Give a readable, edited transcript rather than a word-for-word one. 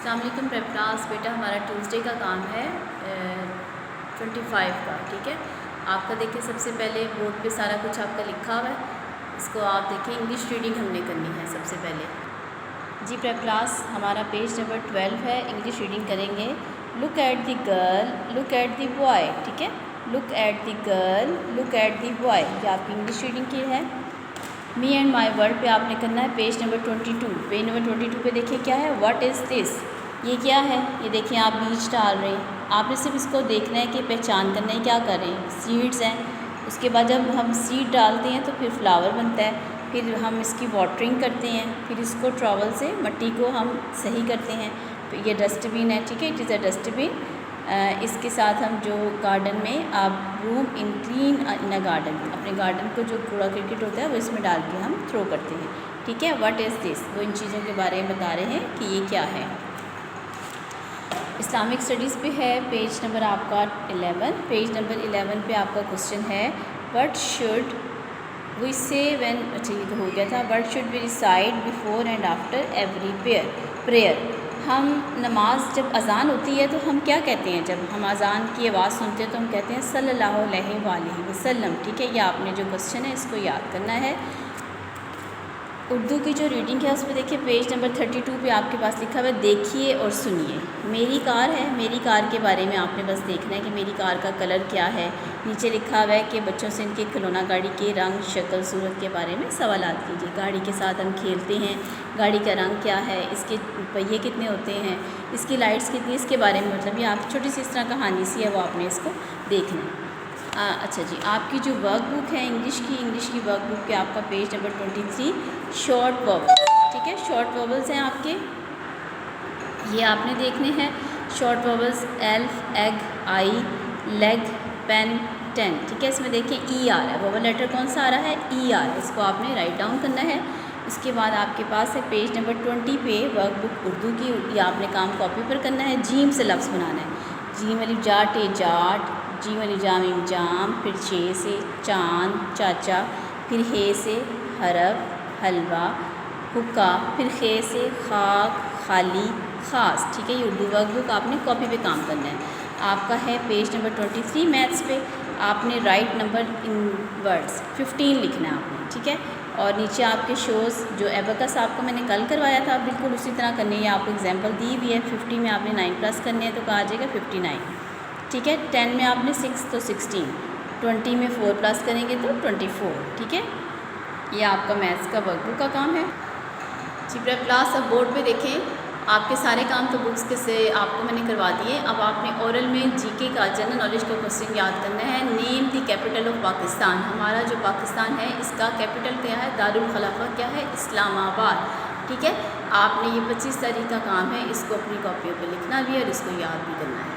अस्सलाम वालेकुम prep class. बेटा हमारा ट्यूसडे का काम है 25 का, ठीक है। आपका देखिए सबसे पहले बोर्ड पे सारा कुछ आपका लिखा हुआ है, इसको आप देखिए। इंग्लिश रीडिंग हमने करनी है सबसे पहले। जी प्रेप क्लास हमारा पेज नंबर 12 है, इंग्लिश रीडिंग करेंगे। Look at the girl, look at the boy, ठीक है। Look at the girl, look at the boy, ये आपकी इंग्लिश रीडिंग की है। मी एंड माई वर्ड पे आपने करना है पेज नंबर 22। पेज नंबर 22 पे देखिए क्या है, व्हाट इज़ दिस, ये क्या है। ये देखिए आप बीज डाल रहे हैं, आपने सिर्फ इसको देखना है कि पहचान करना है क्या कर रहे हैं। सीड्स हैं, उसके बाद जब हम सीड डालते हैं तो फिर फ्लावर बनता है, फिर हम इसकी वाटरिंग करते हैं, फिर इसको ट्रॉवल से मट्टी को हम सही करते हैं। फिर ये डस्टबिन है, ठीक है, इट इज़ अ डस्टबिन। इसके साथ हम जो गार्डन में आप room in clean in a garden, अपने गार्डन को जो कूड़ा क्रिकेट होता है वो इसमें डाल के हम थ्रो करते हैं, ठीक है। व्हाट इज़ दिस, वो इन चीज़ों के बारे में बता रहे हैं कि ये क्या है। इस्लामिक स्टडीज़ पे है पेज नंबर आपका 11। पेज नंबर 11 पे आपका क्वेश्चन है, what should we say when, अच्छा ये तो हो गया था। What should we recite before and after every prayer. हम नमाज जब अज़ान होती है तो हम क्या कहते हैं, जब हम अज़ान की आवाज़ सुनते हैं तो हम कहते हैं सल्लल्लाहु अलैहि वसल्लम, ठीक है। ये आपने जो क्वेश्चन है इसको याद करना है। उर्दू की जो रीडिंग है उस पर देखिए पेज नंबर 32 पे आपके पास लिखा हुआ है, देखिए और सुनिए। मेरी कार है, मेरी कार के बारे में आपने बस देखना है कि मेरी कार का कलर क्या है। नीचे लिखा हुआ है कि बच्चों से इनके खिलौना गाड़ी के रंग, शक्ल, सूरत के बारे में सवालात कीजिए। गाड़ी के साथ हम खेलते हैं, गाड़ी का रंग क्या है, इसके पहिए कितने होते हैं, इसकी लाइट्स कितनी, इसके बारे में मतलब ये आप छोटी सी इस तरह कहानी सी है वो आपने इसको देखना है। अच्छा जी, आपकी जो वर्क बुक है इंग्लिश की वर्क बुक पे आपका पेज नंबर 23 शॉर्ट वर्बल्स, ठीक है। शॉर्ट वर्बल्स हैं आपके, ये आपने देखने हैं। शॉर्ट वर्बल्स एल्फ, एग, आई, लेग, पेन, टेन, ठीक है। इसमें देखिए ई आर है, वर्बल लेटर कौन सा आ रहा है, ई आर, इसको आपने राइट डाउन करना है। इसके बाद आपके पास है पेज नंबर 20 पे वर्क बुक उर्दू की, ये आपने काम कॉपी पर करना है। जीम से लफ्ज़ बनाना है, जीम वाली जाट ए जाट, जी वाली जाम जाम, फिर चे से चांद चाचा, फिर हे से हरफ हलवा हुक्का, फिर खे से खाक खाली ख़ास, ठीक है। ये उर्दू वर्क बुक आपने कॉपी पे काम करना है। आपका है पेज नंबर 23 मैथ्स पे, आपने राइट नंबर इन वर्ड्स 15 लिखना है आपने, ठीक है। और नीचे आपके शोज़ जो एबकस आपको मैंने कल करवाया था बिल्कुल उसी तरह करनी है। आपको एग्जांपल दी भी है, 50 में आपने 9 प्लस करने हैं तो कहा जाएगा 59, ठीक है। 10 में आपने 6 तो 16, 20 में 4 प्लस करेंगे तो 24, ठीक है। ये आपका मैथ्स का वर्कबुक का काम है। जी प्रेप क्लास, अब बोर्ड पे देखें, आपके सारे काम तो बुक्स के से आपको मैंने करवा दिए। अब आपने ओरल में जीके का जनरल नॉलेज का क्वेश्चन याद करना है। Name the capital of Pakistan, हमारा जो पाकिस्तान है इसका कैपिटल क्या है, दारुल खलाफा क्या है, इस्लामाबाद, ठीक है। आपने ये 25 तारीख का काम है, इसको अपनी कॉपियों पे लिखना भी है और इसको याद भी करना है।